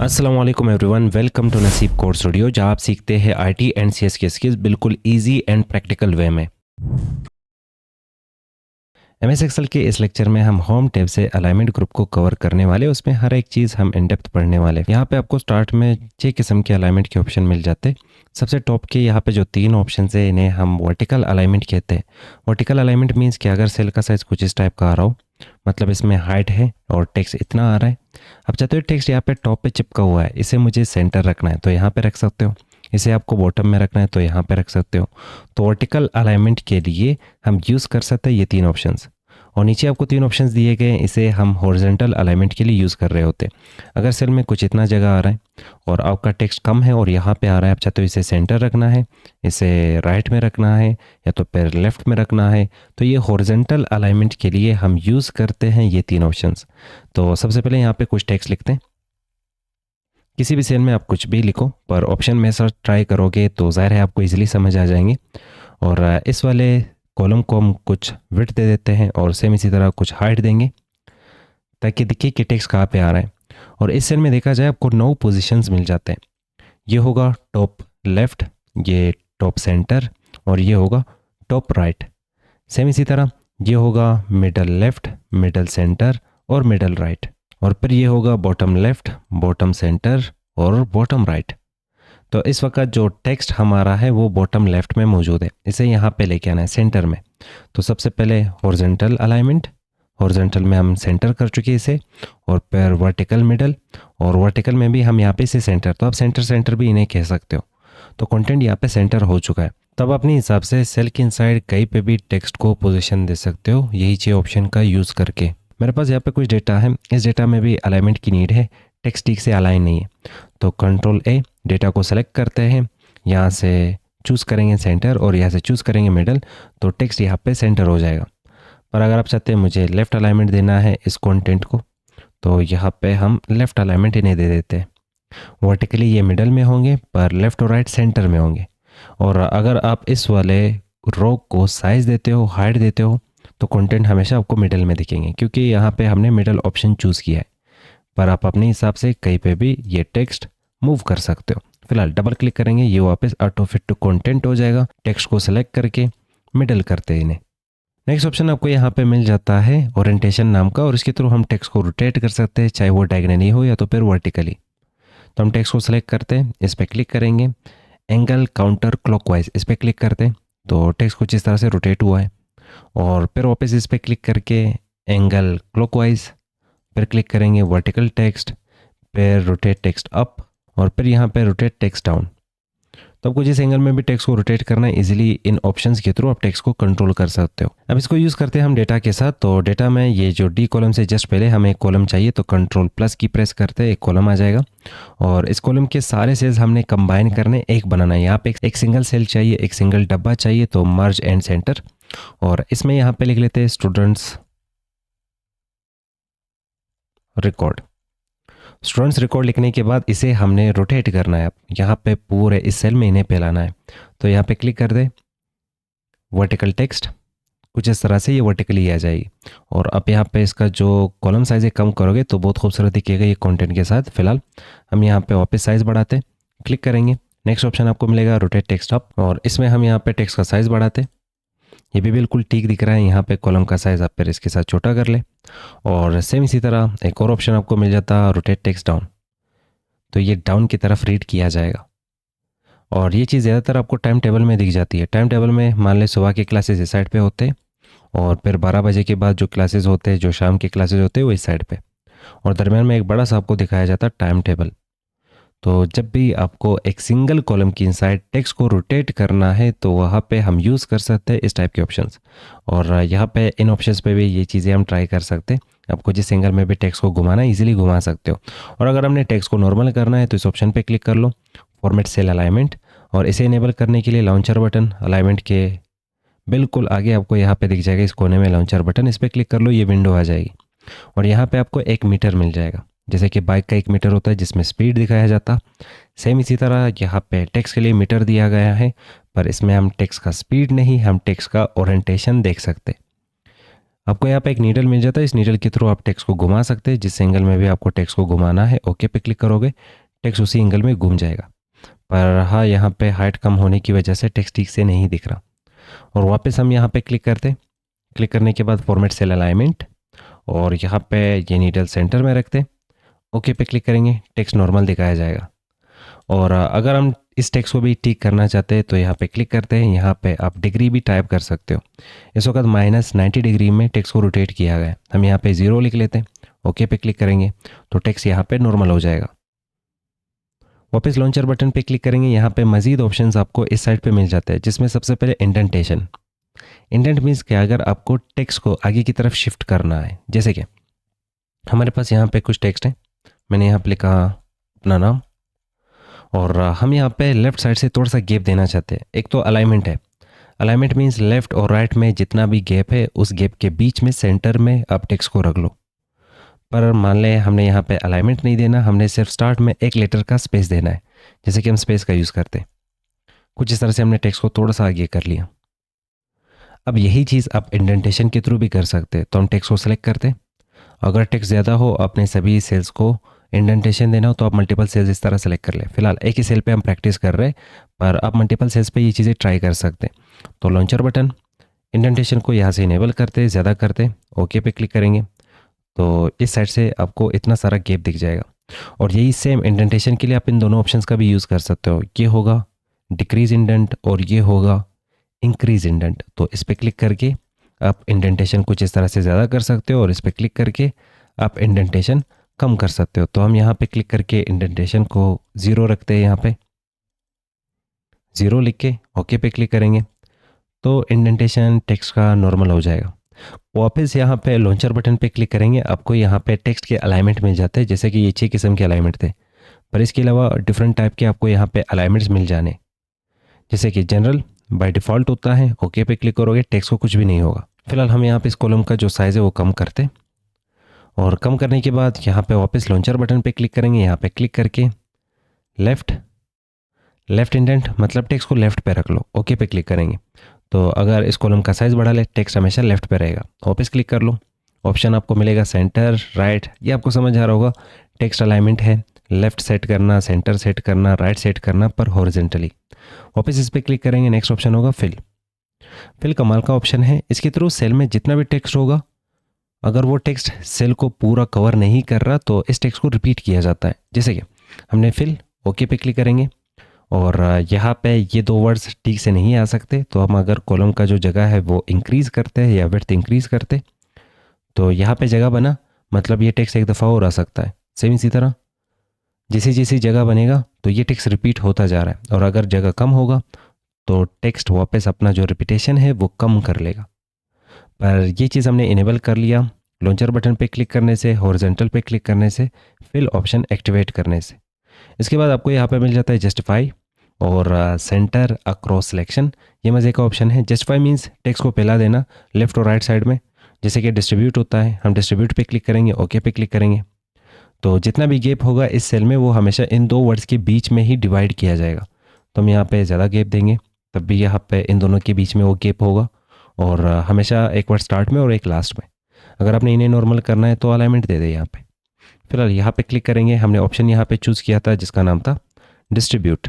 अस्सलाम वालेकुम everyone, welcome to नसीब कोर्स स्टूडियो, जहाँ आप सीखते हैं आईटी एंड सीएस की स्किल्स बिल्कुल इजी एंड प्रैक्टिकल वे में। एमएस एक्सेल के इस लेक्चर में हम होम टैब से अलाइनमेंट ग्रुप को कवर करने वाले, उसमें हर एक चीज़ हम इन डेप्थ पढ़ने वाले। यहाँ पे आपको स्टार्ट में 6 किस्म के अलाइनमेंट के ऑप्शन मिल जाते। सबसे टॉप के यहाँ पे जो 3 ऑप्शन है इन्हें हम वर्टिकल अलाइनमेंट कहते हैं। वर्टिकल अलाइनमेंट मीन्स कि अगर सेल का साइज कुछ इस टाइप का आ रहा हो, मतलब इसमें हाइट है और टेक्स्ट इतना आ रहा है, अब चाहते हो टेक्स्ट यहाँ पे टॉप पे चिपका हुआ है, इसे मुझे सेंटर रखना है तो यहाँ पे रख सकते हो, इसे आपको बॉटम में रखना है तो यहाँ पे रख सकते हो। तो वर्टिकल अलाइनमेंट के लिए हम यूज़ कर सकते हैं ये 3 ऑप्शंस। और नीचे आपको 3 ऑप्शंस दिए गए हैं, इसे हम हॉरिजॉन्टल अलाइनमेंट के लिए यूज़ कर रहे होते हैं। अगर सेल में कुछ इतना जगह आ रहा है और आपका टेक्स्ट कम है और यहाँ पे आ रहा है, आप चाहते हो इसे सेंटर रखना है, इसे राइट में रखना है या तो फिर लेफ्ट में रखना है, तो ये हॉरिजॉन्टल अलाइनमेंट के लिए हम यूज़ करते हैं ये 3 ऑप्शंस। तो सबसे पहले यहाँ पे कुछ टेक्स्ट लिखते हैं। किसी भी सेल में आप कुछ भी लिखो, पर ऑप्शन में सर्च ट्राई करोगे तो ज़ाहिर है आपको इजीली समझ आ जाएंगे। और इस वाले कॉलम को हम कुछ विड्थ दे देते हैं और सेम इसी तरह कुछ हाइट देंगे ताकि दिखे कि टेक्स्ट कहाँ पे आ रहा है। और इस सेल में देखा जाए आपको 9 पोजीशंस मिल जाते हैं। ये होगा टॉप लेफ्ट, ये टॉप सेंटर और ये होगा टॉप राइट। सेम इसी तरह ये होगा मिडल लेफ्ट, मिडल सेंटर और मिडल राइट। और फिर ये होगा बॉटम लेफ्ट, बॉटम सेंटर और बॉटम राइट। तो इस वक्त जो टेक्स्ट हमारा है वो बॉटम लेफ्ट में मौजूद है, इसे यहाँ पे लेके आना है सेंटर में। तो सबसे पहले हॉरिजॉन्टल अलाइनमेंट, हॉरिजॉन्टल में हम सेंटर कर चुके इसे, और फिर वर्टिकल मिडल, और वर्टिकल में भी हम यहाँ पे इसे सेंटर, तो आप सेंटर सेंटर भी इन्हें कह सकते हो। तो कंटेंट यहाँ पे सेंटर हो चुका है। तब अपने हिसाब से सेल के इनसाइड कहीं पे भी टेक्स्ट को पोजीशन दे सकते हो यही 6 ऑप्शन का यूज़ करके। मेरे पास यहाँ पे कुछ डेटा है, इस डेटा में भी अलाइनमेंट की नीड है, टेक्स्ट ठीक से अलाइन नहीं है। तो कंट्रोल ए, डेटा को सेलेक्ट करते हैं, यहाँ से चूज़ करेंगे सेंटर और यहाँ से चूज़ करेंगे मिडल, तो टेक्स्ट यहाँ पे सेंटर हो जाएगा। पर अगर आप चाहते हैं मुझे लेफ़्ट अलाइनमेंट देना है इस कंटेंट को, तो यहाँ पे हम लेफ़्ट अलाइनमेंट इन्हें दे देते हैं। वर्टिकली ये मिडल में होंगे, पर लेफ़्ट और राइट सेंटर में होंगे। और अगर आप इस वाले रो को साइज़ देते हो, हाइट देते हो, तो कंटेंट हमेशा आपको मिडल में दिखेंगे, क्योंकि यहाँ पे हमने मिडल ऑप्शन चूज़ किया है। पर आप अपने हिसाब से कहीं पे भी ये टेक्स्ट मूव कर सकते हो। फिलहाल डबल क्लिक करेंगे, ये वापस ऑटो फिट टू कंटेंट हो जाएगा। टेक्स्ट को सेलेक्ट करके मिडल करते हैं इन्हें। नेक्स्ट ऑप्शन आपको यहाँ पे मिल जाता है ओरिएंटेशन नाम का, और इसके थ्रू हम टेक्स्ट को रोटेट कर सकते हैं, चाहे वो डायगोनली हो या तो फिर वर्टिकली। तो हम टेक्स्ट को सेलेक्ट करते हैं, इस पर क्लिक करेंगे, एंगल काउंटर क्लॉकवाइज इस पर क्लिक करते हैं, तो टेक्स्ट कुछ इस तरह से रोटेट हुआ है। और फिर वापस इस पर क्लिक करके एंगल क्लॉकवाइज, फिर क्लिक करेंगे वर्टिकल टेक्स्ट, फिर रोटेट टेक्स्ट अप, और फिर यहाँ पे रोटेट टेक्स्ट डाउन। तो आपको जिस एंगल में भी टेक्स्ट को रोटेट करना है, इजीली इन ऑप्शंस के थ्रू आप टेक्स्ट को कंट्रोल कर सकते हो। अब इसको यूज़ करते हैं हम डेटा के साथ। तो डेटा में ये जो डी कॉलम से जस्ट पहले हमें एक कॉलम चाहिए, तो कंट्रोल प्लस की प्रेस करते हैं, एक कॉलम आ जाएगा। और इस कॉलम के सारे सेल्स हमने कंबाइन करने, एक बनाना है। यहाँ पे एक सिंगल सेल चाहिए, एक सिंगल डब्बा चाहिए, तो मर्ज एंड सेंटर। और इसमें यहाँ पे लिख लेते हैं स्टूडेंट्स रिकॉर्ड। स्टूडेंट्स रिकॉर्ड लिखने के बाद इसे हमने रोटेट करना है। अब यहाँ पे पूरे इस सेल में इन्हें फैलाना है, तो यहाँ पे क्लिक कर दे, वर्टिकल टेक्स्ट, कुछ इस तरह से ये वर्टिकली आ जाएगी। और अब यहाँ पे इसका जो कॉलम साइज है कम करोगे तो बहुत खूबसूरत दिखेगा ये कंटेंट के साथ। फिलहाल हम यहाँ पे वापस साइज बढ़ाते, क्लिक करेंगे, नेक्स्ट ऑप्शन आपको मिलेगा रोटेट टेक्स्ट अप, और इसमें हम यहाँ पे टेक्स्ट का साइज बढ़ाते, ये भी बिल्कुल ठीक दिख रहा है। यहाँ पे कॉलम का साइज आप फिर इसके साथ छोटा कर ले। और सेम इसी तरह एक और ऑप्शन आपको मिल जाता है रोटेट टेक्स्ट डाउन, तो ये डाउन की तरफ रीड किया जाएगा। और ये चीज़ ज़्यादातर आपको टाइम टेबल में दिख जाती है। टाइम टेबल में मान लें सुबह के क्लासेस इस साइड पे होते हैं, और फिर 12 बजे के बाद जो क्लासेस होते हैं, जो शाम के क्लासेस होते हैं, वो इस साइड पे, और दरमियान में एक बड़ा सा आपको दिखाया जाता है टाइम टेबल। तो जब भी आपको एक सिंगल कॉलम की इनसाइड टेक्स्ट को रोटेट करना है, तो वहाँ पे हम यूज़ कर सकते हैं इस टाइप के ऑप्शंस। और यहाँ पे इन ऑप्शंस पे भी ये चीज़ें हम ट्राई कर सकते हैं। आपको जिस एंगल में भी टेक्स्ट को घुमाना है, इजीली घुमा सकते हो। और अगर हमने टेक्स्ट को नॉर्मल करना है तो इस ऑप्शन पे क्लिक कर लो, फॉर्मेट सेल अलाइनमेंट, और इसे इनेबल करने के लिए लॉन्चर बटन अलाइनमेंट के बिल्कुल आगे आपको यहाँ पे दिख जाएगा, इस कोने में लॉन्चर बटन, इस पर क्लिक कर लो, ये विंडो आ जाएगी। और यहाँ पे आपको 1 मीटर मिल जाएगा, जैसे कि बाइक का 1 मीटर होता है जिसमें स्पीड दिखाया जाता। सेम इसी तरह यहाँ पे टेक्स्ट के लिए मीटर दिया गया है, पर इसमें हम टेक्स्ट का स्पीड नहीं, हम टेक्स्ट का ओरिएंटेशन देख सकते। आपको यहाँ पे एक नीडल मिल जाता है, इस नीडल के थ्रू आप टेक्स्ट को घुमा सकते हैं, जिस एंगल में भी आपको टेक्स्ट को घुमाना है। ओके पे क्लिक करोगे, टेक्स्ट उसी एंगल में घूम जाएगा। पर हाँ, यहाँ पे हाइट कम होने की वजह से टेक्स्ट ठीक से नहीं दिख रहा। और वापस हम यहाँ पे क्लिक करते, क्लिक करने के बाद फॉर्मेट सेल अलाइनमेंट, और यहाँ पे ये नीडल सेंटर में रखते। ओके पे क्लिक करेंगे, टेक्स्ट नॉर्मल दिखाया जाएगा। और अगर हम इस टेक्स्ट को भी ठीक करना चाहते हैं तो यहाँ पे क्लिक करते हैं। यहाँ पे आप डिग्री भी टाइप कर सकते हो। इस वक्त -90 डिग्री में टेक्स्ट को रोटेट किया गया है। हम यहाँ पे 0 लिख लेते हैं। ओके पे क्लिक करेंगे तो टेक्स्ट यहाँ पे नॉर्मल हो जाएगा। वापस लॉन्चर बटन पे क्लिक करेंगे, यहाँ पे मजीद ऑप्शंस आपको इस साइड पे मिल जाते हैं, जिसमें सबसे पहले इंडेंटेशन। इंडेंट मीन्स कि अगर आपको टेक्स्ट को आगे की तरफ शिफ्ट करना है, जैसे कि हमारे पास यहाँ पे कुछ टेक्स्ट है, मैंने यहाँ पे लिखा अपना नाम, और हम यहाँ पे लेफ्ट साइड से थोड़ा सा गैप देना चाहते हैं। एक तो अलाइनमेंट है, अलाइनमेंट मीन्स लेफ्ट और राइट में जितना भी गैप है उस गैप के बीच में सेंटर में आप टेक्स्ट को रख लो। पर मान लें हमने यहाँ पे अलाइनमेंट नहीं देना, हमने सिर्फ स्टार्ट में एक लेटर का स्पेस देना है, जैसे कि हम स्पेस का यूज़ करते हैं। कुछ इस तरह से हमने टेक्स्ट को थोड़ा सा आगे कर लिया। अब यही चीज़ आप इंडेंटेशन के थ्रू भी कर सकते हैं। तो हम टेक्स्ट को सेलेक्ट करते, अगर टेक्स्ट ज़्यादा हो, अपने सभी सेल्स को इंडेंटेशन देना हो तो आप मल्टीपल सेल्स इस तरह सेलेक्ट कर लें। फिलहाल एक ही सेल पे हम प्रैक्टिस कर रहे हैं, पर आप मल्टीपल सेल्स पे ये चीज़ें ट्राई कर सकते हैं। तो लॉन्चर बटन, इंडेंटेशन को यहाँ से इनेबल करते, ज़्यादा करते, ओके पे क्लिक करेंगे तो इस साइड से आपको इतना सारा गैप दिख जाएगा। और यही सेम इंडेंटेशन के लिए आप इन दोनों ऑप्शंस का भी यूज़ कर सकते हो। ये होगा डिक्रीज इंडेंट और ये होगा इंक्रीज इंडेंट। तो इस पर क्लिक करके आप इंडेंटेशन कुछ इस तरह से ज़्यादा कर सकते हो और इस पर क्लिक करके आप इंडेंटेशन कम कर सकते हो। तो हम यहाँ पे क्लिक करके इंडेंटेशन को 0 रखते हैं, यहाँ पे 0 लिख के ओके पे क्लिक करेंगे तो इंडेंटेशन टेक्स्ट का नॉर्मल हो जाएगा। वापस यहाँ पे लॉन्चर बटन पे क्लिक करेंगे, आपको यहाँ पे टेक्स्ट के अलाइनमेंट मिल जाते हैं, जैसे कि ये 6 किस्म के अलाइनमेंट थे, पर इसके अलावा डिफरेंट टाइप के आपको यहाँ पे अलाइनमेंट्स मिल जाने, जैसे कि जनरल बाय डिफ़ॉल्ट होता है। ओके पे क्लिक करोगे टेक्स्ट को कुछ भी नहीं होगा। फिलहाल हम यहाँ पे इस कॉलम का जो साइज़ है वो कम करते, और कम करने के बाद यहाँ पे वापस लॉन्चर बटन पे क्लिक करेंगे। यहाँ पे क्लिक करके लेफ़्ट इंडेंट मतलब टेक्स्ट को लेफ़्ट पे रख लो। ओके पे क्लिक करेंगे तो अगर इस कॉलम का साइज़ बढ़ा ले, टेक्स्ट हमेशा लेफ़्ट पे रहेगा। वापस क्लिक कर लो, ऑप्शन आपको मिलेगा सेंटर, राइट, ये आपको समझ आ रहा होगा। टेक्स्ट अलाइनमेंट है, लेफ़्ट सेट करना, सेंटर सेट करना, राइट सेट करना, पर हॉरिजेंटली। वापस इस पर क्लिक करेंगे, नेक्स्ट ऑप्शन होगा फिल कमाल का ऑप्शन है। इसके थ्रू सेल में जितना भी टेक्स्ट होगा, अगर वो टेक्स्ट सेल को पूरा कवर नहीं कर रहा तो इस टेक्स्ट को रिपीट किया जाता है। जैसे कि हमने फिल, ओके पे क्लिक करेंगे, और यहाँ पे ये 2 वर्ड्स ठीक से नहीं आ सकते, तो हम अगर कॉलम का जो जगह है वो इंक्रीज़ करते हैं या विड्थ इंक्रीज़ करते तो यहाँ पे जगह बना, मतलब ये टेक्स्ट एक दफ़ा और आ सकता है। सेम इसी तरह जैसी जैसी जगह बनेगा तो ये टेक्स्ट रिपीट होता जा रहा है, और अगर जगह कम होगा तो टेक्स्ट वापस अपना जो रिपीटेशन है वो कम कर लेगा। पर ये चीज़ हमने इनेबल कर लिया लॉन्चर बटन पे क्लिक करने से, हॉरिजॉन्टल पे क्लिक करने से, फिल ऑप्शन एक्टिवेट करने से। इसके बाद आपको यहाँ पे मिल जाता है जस्टिफाई और सेंटर अक्रॉस सिलेक्शन। ये मज़े का ऑप्शन है। जस्टिफाई मीन्स टेक्स्ट को फैला देना लेफ्ट और राइट साइड में, जैसे कि डिस्ट्रीब्यूट होता है। हम डिस्ट्रीब्यूट पे क्लिक करेंगे, ओके पे क्लिक करेंगे तो जितना भी गैप होगा इस सेल में वो हमेशा इन 2 वर्ड्स के बीच में ही डिवाइड किया जाएगा। तो हम यहाँ पे ज़्यादा गैप देंगे, तब भी यहाँ पे इन दोनों के बीच में वो गैप होगा, और हमेशा एक वर्ड स्टार्ट में और एक लास्ट में। अगर आपने इन्हें नॉर्मल करना है तो अलाइनमेंट दे दे यहाँ पे। फिलहाल यहाँ पे क्लिक करेंगे, हमने ऑप्शन यहाँ पे चूज़ किया था जिसका नाम था डिस्ट्रीब्यूट,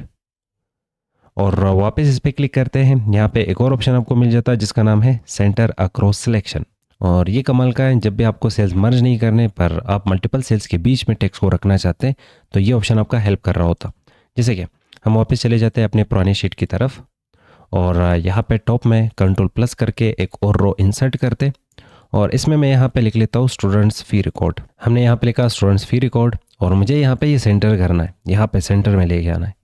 और वापस इस पर क्लिक करते हैं। यहाँ पे एक और ऑप्शन आपको मिल जाता है जिसका नाम है सेंटर अक्रॉस सिलेक्शन, और ये कमाल का है। जब भी आपको सेल्स मर्ज नहीं करने पर आप मल्टीपल सेल्स के बीच में टेक्स्ट को रखना चाहते हैं तो ये ऑप्शन आपका हेल्प कर रहा होता। जैसे कि हम वापस चले जाते हैं अपने पुराने शीट की तरफ, और यहाँ पे टॉप में कंट्रोल+ करके एक और रो इंसर्ट करते, और इसमें मैं यहाँ पे लिख लेता हूँ स्टूडेंट्स फी रिकॉर्ड। हमने यहाँ पे लिखा स्टूडेंट्स फी रिकॉर्ड, और मुझे यहाँ पे ये सेंटर करना है, यहाँ पे सेंटर में लेके आना है।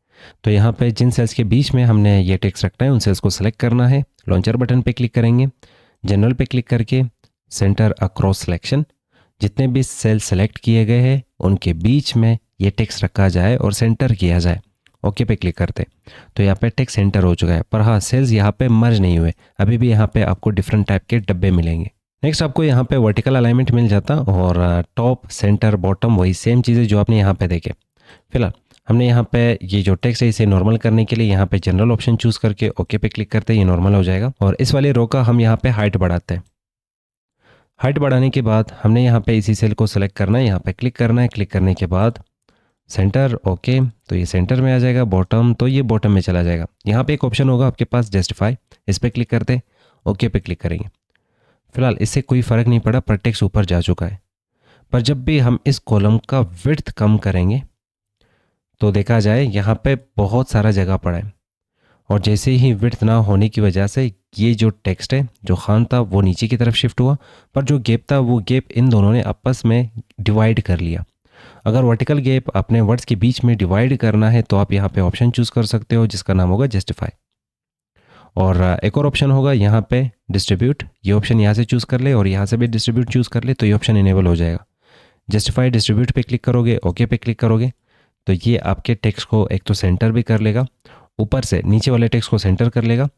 तो यहाँ पे जिन सेल्स के बीच में हमने ये टेक्स्ट रखना है उन सेल्स को सेलेक्ट करना है। लॉन्चर बटन पे क्लिक करेंगे, जनरल पे क्लिक करके सेंटर अक्रॉस सिलेक्शन, जितने भी सेल सेलेक्ट किए गए हैं उनके बीच में ये टेक्स्ट रखा जाए और सेंटर किया जाए। ओके पे क्लिक करते तो यहाँ पे टेक्स्ट सेंटर हो चुका है, पर हाँ सेल्स यहाँ पे मर्ज नहीं हुए, अभी भी यहाँ पे आपको डिफरेंट टाइप के डब्बे मिलेंगे। नेक्स्ट आपको यहाँ पे वर्टिकल अलाइनमेंट मिल जाता, और टॉप सेंटर बॉटम वही सेम चीज़ें जो आपने यहाँ पे देखे। फिलहाल हमने यहाँ पे ये जो टेक्स्ट है इसे नॉर्मल करने के लिए यहाँ पे जनरल ऑप्शन चूज़ करके ओके पे क्लिक करते हैं, ये नॉर्मल हो जाएगा। और इस वाले रो का हम यहाँ पे हाइट बढ़ाते हैं, हाइट बढ़ाने के बाद हमने यहाँ पे इसी सेल को सेलेक्ट करना है, यहाँ पे क्लिक करना है। क्लिक करने के बाद सेंटर, ओके, तो ये सेंटर में आ जाएगा। बॉटम, तो ये बॉटम में चला जाएगा। यहाँ पे एक ऑप्शन होगा आपके पास जस्टिफाई, इस पर क्लिक करते, ओके पे क्लिक करेंगे। फिलहाल इससे कोई फ़र्क नहीं पड़ा, पर टेक्स्ट ऊपर जा चुका है। पर जब भी हम इस कॉलम का विड्थ कम करेंगे तो देखा जाए यहाँ पे बहुत सारा जगह पड़ा है, और जैसे ही विड्थ ना होने की वजह से ये जो टेक्स्ट है, जो खान था, वो नीचे की तरफ शिफ्ट हुआ, पर जो गैप था वो गैप इन दोनों ने आपस में डिवाइड कर लिया। अगर वर्टिकल गैप अपने वर्ड्स के बीच में डिवाइड करना है तो आप यहाँ पे ऑप्शन चूज़ कर सकते हो जिसका नाम होगा जस्टिफाई। और एक और ऑप्शन होगा यहाँ पे डिस्ट्रीब्यूट, ये ऑप्शन यहाँ से चूज़ कर ले और यहाँ से भी डिस्ट्रीब्यूट चूज़ कर ले तो ये ऑप्शन इनेबल हो जाएगा। जस्टिफाई डिस्ट्रीब्यूट पे क्लिक करोगे, ओके पे क्लिक करोगे तो ये आपके टेक्स्ट को एक तो सेंटर भी कर लेगा, ऊपर से नीचे वाले टेक्स्ट को सेंटर कर लेगा।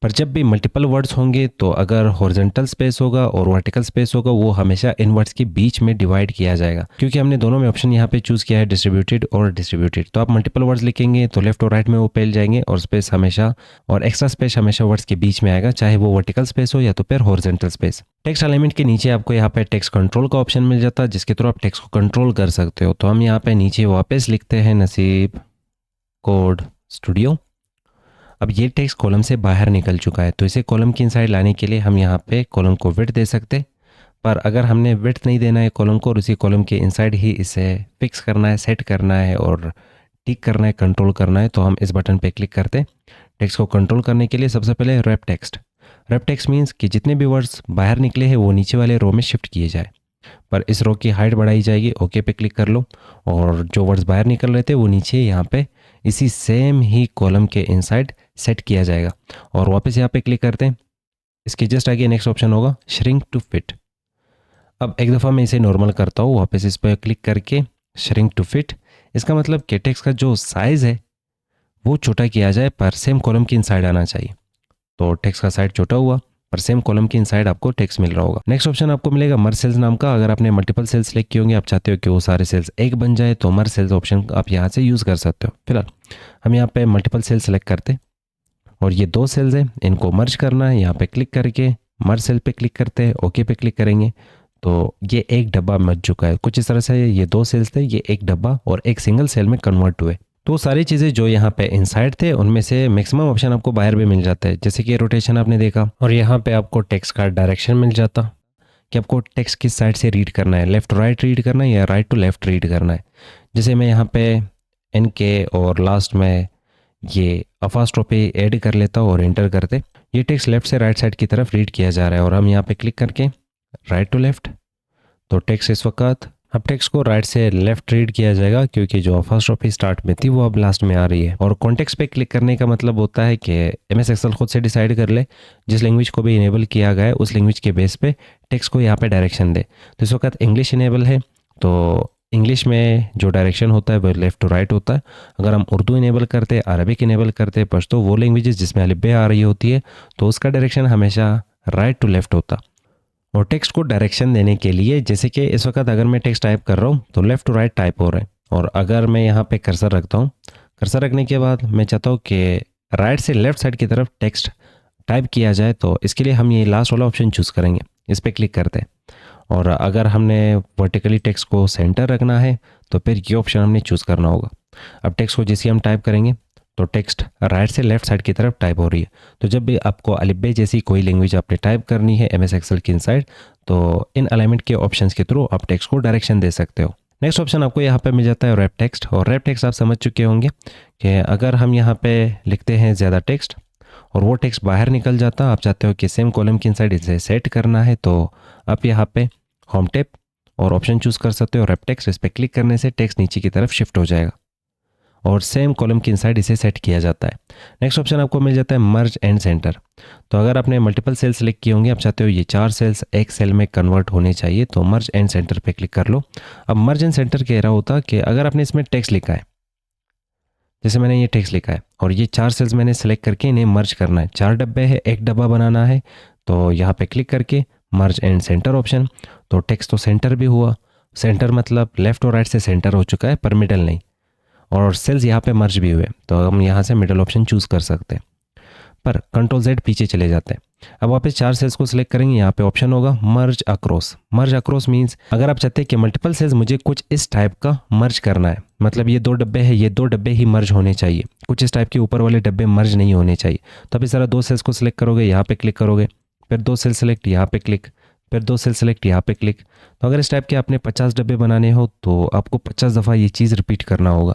पर जब भी मल्टीपल वर्ड्स होंगे तो अगर हॉरिजॉन्टल स्पेस होगा और वर्टिकल स्पेस होगा वो हमेशा इन वर्ड्स के बीच में डिवाइड किया जाएगा, क्योंकि हमने दोनों में ऑप्शन यहाँ पे चूज़ किया है डिस्ट्रीब्यूटेड और डिस्ट्रीब्यूटेड। तो आप मल्टीपल वर्ड्स लिखेंगे तो लेफ्ट और राइट में वो फैल जाएंगे और स्पेस हमेशा, और एक्स्ट्रा स्पेस हमेशा वर्ड्स के बीच में आएगा, चाहे वो वर्टिकल स्पेस हो या तो फिर हॉरिजॉन्टल स्पेस। टेक्स्ट अलाइनमेंट के नीचे आपको यहाँ पे टेक्स्ट कंट्रोल का ऑप्शन मिल जाता है जिसके थ्रू आप टेक्स्ट को कंट्रोल कर सकते हो। तो हम यहाँ पे नीचे वापस लिखते हैं नसीब कोड स्टूडियो। अब ये टेक्स्ट कॉलम से बाहर निकल चुका है, तो इसे कॉलम की इनसाइड लाने के लिए हम यहाँ पे कॉलम को विड्थ दे सकते। पर अगर हमने विड्थ नहीं देना है कॉलम को और उसी कॉलम के इनसाइड ही इसे फिक्स करना है, सेट करना है और टिक करना है, कंट्रोल करना है, तो हम इस बटन पे क्लिक करते हैं। टेक्स्ट को कंट्रोल करने के लिए सबसे पहले wrap text. Wrap text means कि जितने भी वर्ड्स बाहर निकले हैं वो नीचे वाले रो में शिफ्ट किए जाए। पर इस रो की हाइट बढ़ाई जाएगी, ओके पे क्लिक कर लो, और जो वर्ड्स बाहर निकल रहे थे वो नीचे यहाँ पे इसी सेम ही कॉलम के इनसाइड सेट किया जाएगा। और वापस यहाँ पे क्लिक करते हैं। इसके जस्ट आगे नेक्स्ट ऑप्शन होगा श्रिंक टू फिट। अब एक दफ़ा मैं इसे नॉर्मल करता हूँ, वापस इस पर क्लिक करके श्रिंक टू फिट। इसका मतलब कि टेक्स्ट का जो साइज़ है वो छोटा किया जाए पर सेम कॉलम की इनसाइड आना चाहिए। तो टेक्स्ट का साइड छोटा हुआ पर सेम कॉलम की इनसाइड आपको टेक्स्ट मिल रहा होगा। नेक्स्ट ऑप्शन आपको मिलेगा मर्ज सेल्स नाम का। अगर आपने मल्टीपल सेल्स सेलेक्ट किए होंगे, आप चाहते हो कि वो सारे सेल्स एक बन जाए, तो मर्ज सेल्स ऑप्शन आप यहाँ से यूज़ कर सकते हो। फिलहाल हम यहाँ पे मल्टीपल सेल्स सेलेक्ट करते और ये दो सेल्स हैं, इनको मर्ज करना है। यहाँ पे क्लिक करके मर्ज सेल पे क्लिक करते हैं, ओके पे क्लिक करेंगे तो ये एक डब्बा मच चुका है। कुछ इस तरह से ये दो सेल्स थे, ये एक डब्बा और एक सिंगल सेल में कन्वर्ट हुए। तो सारी चीज़ें जो यहाँ पे इनसाइड थे उनमें से मैक्सिमम ऑप्शन आपको बाहर भी मिल जाता है, जैसे कि रोटेशन आपने देखा, और यहाँ पे आपको टेक्स्ट का डायरेक्शन मिल जाता कि आपको टेक्स्ट किस साइड से रीड करना है, लेफ्ट टू राइट रीड करना है या राइट टू लेफ्ट रीड करना है। जैसे मैं यहाँ पे एन के और लास्ट में ये अफास्ट्रोफी ऐड कर लेता हूँ और एंटर करते, ये टेक्स्ट लेफ्ट से राइट साइड की तरफ रीड किया जा रहा है। और हम यहाँ पे क्लिक करके राइट टू लेफ्ट, तो टेक्स्ट इस वक्त अब टेक्स्ट को राइट से लेफ्ट रीड किया जाएगा, क्योंकि जो अफास्ट्रोफी स्टार्ट में थी वो अब लास्ट में आ रही है। और कॉन्टेक्स्ट पे क्लिक करने का मतलब होता है कि एमएस एक्सेल खुद से डिसाइड कर ले जिस लैंग्वेज को भी इनेबल किया गया है उस लैंग्वेज के बेस पे टेक्स्ट को यहाँ पे डायरेक्शन दे। तो इस वक्त इंग्लिश इनेबल है तो इंग्लिश में जो डायरेक्शन होता है वो लेफ्ट टू राइट होता है। अगर हम उर्दू इनेबल करते, अरबिक इनेबल करते, पश्तो, वो लैंग्वेजेस जिसमें अलिफ बे आ रही होती है तो उसका डायरेक्शन हमेशा राइट टू लेफ्ट होता। और टेक्स्ट को डायरेक्शन देने के लिए, जैसे कि इस वक्त अगर मैं टेक्स्ट टाइप कर रहा हूँ तो लेफ़्ट टू राइट टाइप हो रहा है, और अगर मैं यहाँ पे कर्सर रखता हूँ, कर्सर रखने के बाद मैं चाहता हूँ कि राइट से लेफ़्ट साइड की तरफ टेक्स्ट टाइप किया जाए, तो इसके लिए हम ये लास्ट वाला ऑप्शन चूज़ करेंगे, इस पर क्लिक करते हैं। और अगर हमने वर्टिकली टेक्स्ट को सेंटर रखना है तो फिर ये ऑप्शन हमने चूज़ करना होगा। अब टेक्स्ट को जैसे हम टाइप करेंगे तो टेक्स्ट राइट से लेफ्ट साइड की तरफ टाइप हो रही है। तो जब भी आपको अलिफ बे जैसी कोई लैंग्वेज आपने टाइप करनी है एमएस एक्सेल की इनसाइड, तो इन अलाइनमेंट के ऑप्शंस के थ्रू आप टेक्स्ट को डायरेक्शन दे सकते हो। नेक्स्ट ऑप्शन आपको यहाँ पे मिल जाता है रैप टेक्स्ट। और रैप टेक्स्ट आप समझ चुके होंगे कि अगर हम यहाँ पे लिखते हैं ज़्यादा टेक्स्ट और वो टेक्स्ट बाहर निकल जाता, आप चाहते हो कि सेम कॉलम की इनसाइड इसे सेट करना है, तो आप यहाँ पे होम टैब और ऑप्शन चूज़ कर सकते हो रैप टेक्स्ट। इस पर क्लिक करने से टेक्स्ट नीचे की तरफ शिफ्ट हो जाएगा और सेम कॉलम की इनसाइड इसे सेट किया जाता है। नेक्स्ट ऑप्शन आपको मिल जाता है मर्ज एंड सेंटर। तो अगर आपने मल्टीपल सेल सेलेक्ट किए होंगे, आप चाहते हो ये 4 सेल्स एक सेल में कन्वर्ट होने चाहिए, तो मर्ज एंड सेंटर पे क्लिक कर लो। अब मर्ज एंड सेंटर कह रहा होता कि अगर आपने इसमें टेक्स्ट लिखा है, जैसे मैंने ये टेक्स्ट लिखा है और ये 4 सेल्स मैंने सेलेक्ट करके इन्हें मर्ज करना है, 4 डब्बे है, एक डब्बा बनाना है, तो यहाँ पे क्लिक करके मर्ज एंड सेंटर ऑप्शन, तो टेक्स्ट तो सेंटर भी हुआ, सेंटर मतलब लेफ्ट और राइट से सेंटर हो चुका है पर मिडल नहीं, और सेल्स यहाँ पे मर्ज भी हुए, तो हम यहाँ से मिडल ऑप्शन चूज़ कर सकते हैं। पर कंट्रोल Z पीछे चले जाते हैं। अब वापस 4 सेल्स को सिलेक्ट करेंगे, यहाँ पे ऑप्शन होगा मर्ज अक्रॉस। मर्ज अक्रॉस मीन्स अगर आप चाहते हैं कि मल्टीपल सेल्स मुझे कुछ इस टाइप का मर्ज करना है, मतलब ये 2 डब्बे हैं, ये 2 डब्बे ही मर्ज होने चाहिए, कुछ इस टाइप के ऊपर वाले डब्बे मर्ज नहीं होने चाहिए, तो आप इस तरह 2 सेल्स को सिलेक्ट करोगे, यहाँ पे क्लिक करोगे, फिर 2 सेल सेलेक्ट, यहाँ पे क्लिक, फिर 2 सेल सेलेक्ट, यहाँ पे क्लिक। तो अगर इस टाइप के आपने 50 डब्बे बनाने हो तो आपको 50 दफ़ा ये चीज़ रिपीट करना होगा,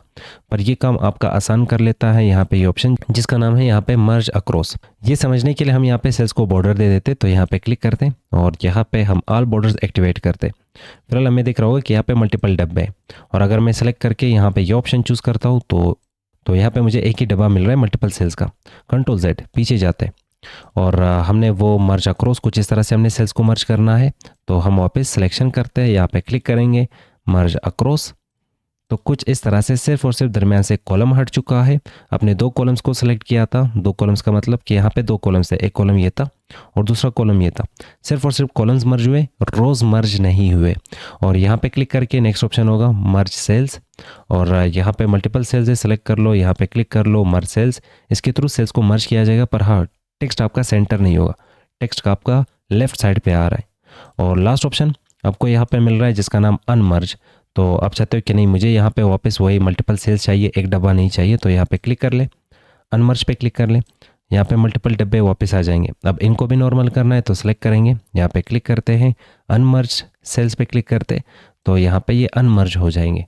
पर ये काम आपका आसान कर लेता है यहाँ पे ये ऑप्शन जिसका नाम है यहाँ पे मर्ज अक्रॉस। ये समझने के लिए हम यहाँ पे सेल्स को बॉर्डर दे देते, तो यहाँ पे क्लिक करते हैं और यहाँ पे हम ऑल बॉर्डर्स एक्टिवेट करते। फिलहाल हमें दिख रहा होगा कि यहाँ पे मल्टीपल डब्बे हैं, और अगर मैं सेलेक्ट करके यहाँ पे ये ऑप्शन चूज़ करता हूँ तो यहाँ पे मुझे एक ही डब्बा मिल रहा है मल्टीपल सेल्स का। कंट्रोल Z पीछे जाते हैं और हमने वो मर्ज अक्रॉस कुछ इस तरह से हमने सेल्स को मर्ज करना है, तो हम वापस सिलेक्शन करते हैं, यहाँ पे क्लिक करेंगे मर्ज अक्रॉस। तो कुछ इस तरह से सिर्फ और सिर्फ दरमियान से कॉलम हट चुका है। अपने 2 कॉलम्स को सिलेक्ट किया था, 2 कॉलम्स का मतलब कि यहाँ पे 2 कॉलम्स है, एक कॉलम ये था और दूसरा कॉलम ये था, सिर्फ और सिर्फ कॉलम्स मर्ज हुए, रोज मर्ज नहीं हुए। और यहाँ पे क्लिक करके नेक्स्ट ऑप्शन होगा मर्ज सेल्स, और यहाँ पे मल्टीपल सेल्स है, सेलेक्ट कर लो, यहाँ पे क्लिक कर लो मर्ज सेल्स। इसके थ्रू सेल्स को मर्ज किया जाएगा, पर हाँ टेक्स्ट आपका सेंटर नहीं होगा, टेक्स्ट का आपका लेफ्ट साइड पे आ रहा है। और लास्ट ऑप्शन आपको यहाँ पे मिल रहा है जिसका नाम अनमर्ज। तो आप चाहते हो कि नहीं मुझे यहाँ पे वापस वही मल्टीपल सेल्स चाहिए, एक डब्बा नहीं चाहिए, तो यहाँ पे क्लिक कर ले, अनमर्ज पे क्लिक कर ले, यहाँ पे मल्टीपल डब्बे वापस आ जाएंगे। अब इनको भी नॉर्मल करना है तो सिलेक्ट करेंगे, यहाँ पे क्लिक करते हैं, अनमर्ज सेल्स पे क्लिक करते, तो यहाँ पे ये अनमर्ज हो जाएंगे।